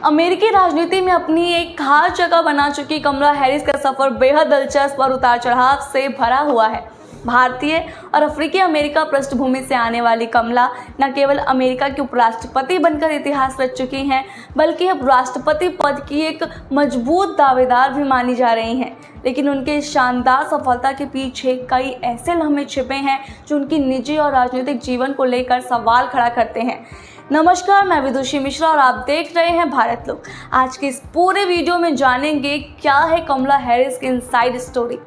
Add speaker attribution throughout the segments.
Speaker 1: अमेरिकी राजनीति में अपनी एक खास जगह बना चुकी कमला हैरिस का सफर बेहद दिलचस्प और उतार चढ़ाव से भरा हुआ है। भारतीय और अफ्रीकी अमेरिका पृष्ठभूमि से आने वाली कमला न केवल अमेरिका की उपराष्ट्रपति बनकर इतिहास रच चुकी हैं, बल्कि अब राष्ट्रपति पद की एक मजबूत दावेदार भी मानी जा रही हैं। लेकिन उनके इस शानदार सफलता के पीछे कई ऐसे लम्हे छिपे हैं जो उनकी निजी और राजनीतिक जीवन को लेकर सवाल खड़ा करते हैं। नमस्कार, मैं विदुषी मिश्रा और आप देख रहे हैं भारत लोक। आज के इस पूरे वीडियो में जानेंगे क्या है कमला हैरिस की इनसाइड स्टोरी।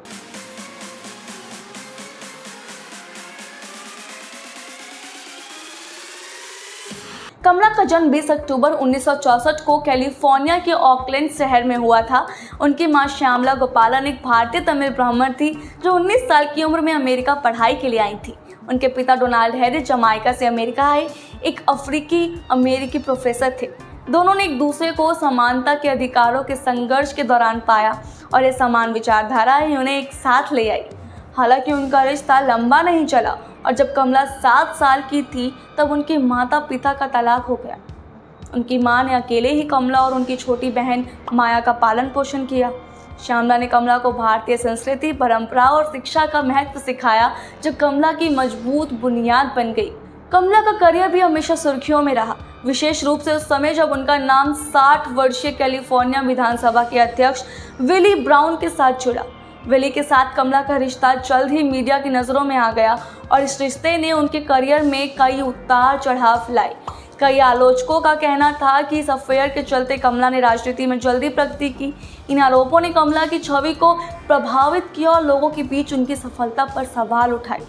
Speaker 1: कमला का जन्म 20 अक्टूबर 1964 को कैलिफोर्निया के ऑकलैंड शहर में हुआ था। उनकी मां श्यामला गोपालन एक भारतीय तमिल ब्राह्मण थी जो 19 साल की उम्र में अमेरिका पढ़ाई के लिए आई थी। उनके पिता डोनाल्ड हैरिस जमाइका से अमेरिका आए एक अफ्रीकी अमेरिकी प्रोफेसर थे। दोनों ने एक दूसरे को समानता के अधिकारों के संघर्ष के दौरान पाया और ये समान विचारधारा उन्हें एक साथ ले आई। हालांकि उनका रिश्ता लंबा नहीं चला और जब कमला 7 साल की थी तब उनके माता पिता का तलाक हो गया। उनकी मां ने अकेले ही कमला और उनकी छोटी बहन माया का पालन पोषण किया। श्यामला ने कमला को भारतीय संस्कृति, परंपरा और शिक्षा का महत्व सिखाया, जो कमला की मजबूत बुनियाद बन गई। कमला का करियर भी हमेशा सुर्खियों में रहा, विशेष रूप से उस समय जब उनका नाम 60 वर्षीय कैलिफोर्निया विधानसभा के अध्यक्ष विली ब्राउन के साथ जुड़ा। विली के साथ कमला का रिश्ता जल्द ही मीडिया की नज़रों में आ गया और इस रिश्ते ने उनके करियर में कई उतार चढ़ाव लाए। कई आलोचकों का कहना था कि इस अफेयर के चलते कमला ने राजनीति में जल्दी प्रगति की। इन आरोपों ने कमला की छवि को प्रभावित किया और लोगों के बीच उनकी सफलता पर सवाल उठाए।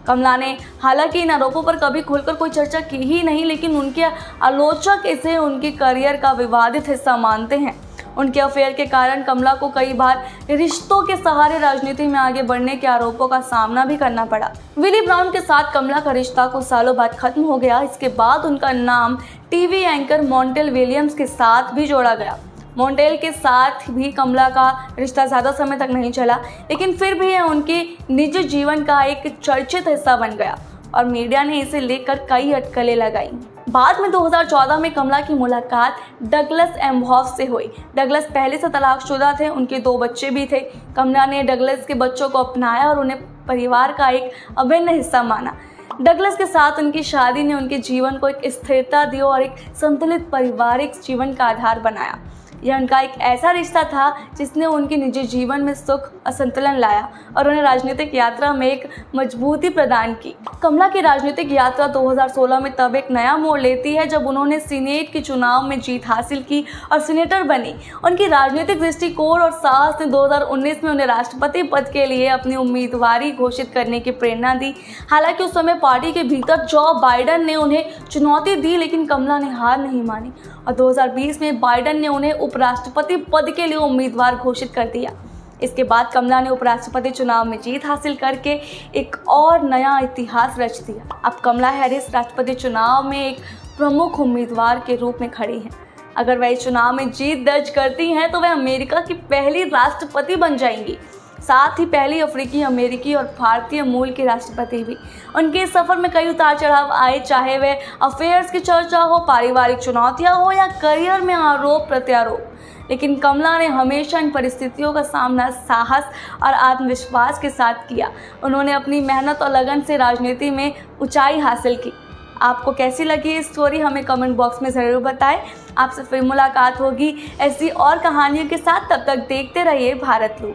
Speaker 1: कमला ने हालांकि इन आरोपों पर कभी खुलकर कोई चर्चा की ही नहीं, लेकिन उनके आलोचक इसे उनके करियर का विवादित हिस्सा मानते हैं। उनके अफेयर के कारण कमला को कई बार रिश्तों के सहारे राजनीति में आगे बढ़ने के आरोपों का सामना भी करना पड़ा। विली ब्राउन के साथ कमला का रिश्ता कुछ सालों बाद खत्म हो गया। इसके बाद उनका नाम टीवी एंकर मॉन्टेल विलियम्स के साथ भी जोड़ा गया। मॉन्टेल के साथ भी कमला का रिश्ता ज़्यादा समय तक नहीं चला, लेकिन फिर भी यह उनके निजी जीवन का एक चर्चित हिस्सा बन गया और मीडिया ने इसे लेकर कई अटकलें लगाई। बाद में 2014 में कमला की मुलाकात डगलस एम्होफ से हुई। डगलस पहले से तलाकशुदा थे, उनके 2 बच्चे भी थे। कमला ने डगलस के बच्चों को अपनाया और उन्हें परिवार का एक अभिन्न हिस्सा माना। डगलस के साथ उनकी शादी ने उनके जीवन को एक स्थिरता दी और एक संतुलित पारिवारिक जीवन का आधार बनाया। यह उनका एक ऐसा रिश्ता था जिसने उनके निजी जीवन में सुख और संतुलन लाया और उन्हें राजनीतिक यात्रा में एक मजबूती प्रदान की। कमला की राजनीतिक यात्रा 2016 में तब एक नया मोड़ लेती है जब उन्होंने सीनेट के चुनाव में जीत हासिल की और सीनेटर बनी। उनकी राजनीतिक दृष्टिकोण और साहस ने 2019 में उन्हें राष्ट्रपति पद के लिए अपनी उम्मीदवारी घोषित करने की प्रेरणा दी। हालांकि उस समय पार्टी के भीतर जो बाइडेन ने उन्हें चुनौती दी, लेकिन कमला ने हार नहीं मानी और 2020 में बाइडेन ने उन्हें उपराष्ट्रपति पद के लिए उम्मीदवार घोषित कर दिया। इसके बाद कमला ने उपराष्ट्रपति चुनाव में जीत हासिल करके एक और नया इतिहास रच दिया। अब कमला हैरिस राष्ट्रपति चुनाव में एक प्रमुख उम्मीदवार के रूप में खड़ी हैं। अगर वह इस चुनाव में जीत दर्ज करती हैं तो वह अमेरिका की पहली राष्ट्रपति बन जाएंगी, साथ ही पहली अफ्रीकी अमेरिकी और भारतीय मूल के राष्ट्रपति भी। उनके इस सफर में कई उतार चढ़ाव आए, चाहे वह अफेयर्स की चर्चा हो, पारिवारिक चुनौतियां हो या करियर में आरोप प्रत्यारोप, लेकिन कमला ने हमेशा इन परिस्थितियों का सामना साहस और आत्मविश्वास के साथ किया। उन्होंने अपनी मेहनत और लगन से राजनीति में ऊंचाई हासिल की। आपको कैसी लगी ये स्टोरी हमें कमेंट बॉक्स में ज़रूर बताएं। आपसे फिर मुलाकात होगी ऐसी और कहानियों के साथ। तब तक देखते रहिए भारत लोक।